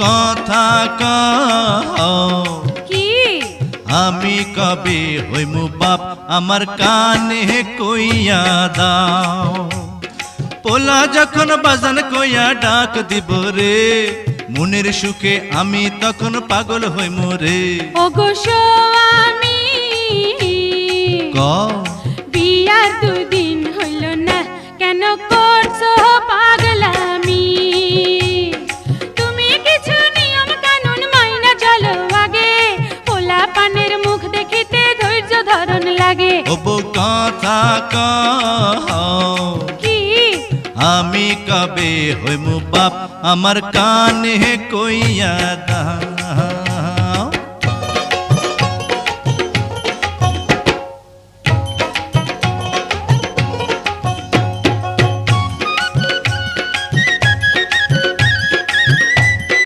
কথা কও কি আমি কবে হইমু বাপ আমার কানে কইয়া দাও পোলা যখন বাজান কইয়া ডাক দিব রে মনের সুখে আমি তখন পাগল হইমু রে ওগো স্বামী ক বিয়ার দুদিন হইল না কেন করছো পাগলামি তুমি কিছু নিয়ম কানুন মাইনা চলো আগে পোলা পানের মুখ দেখিতে ধৈর্য ধরন লাগে ওবো কথা কও কি আমি কবে হইমু বাপ আমার কানে কইয়া দাও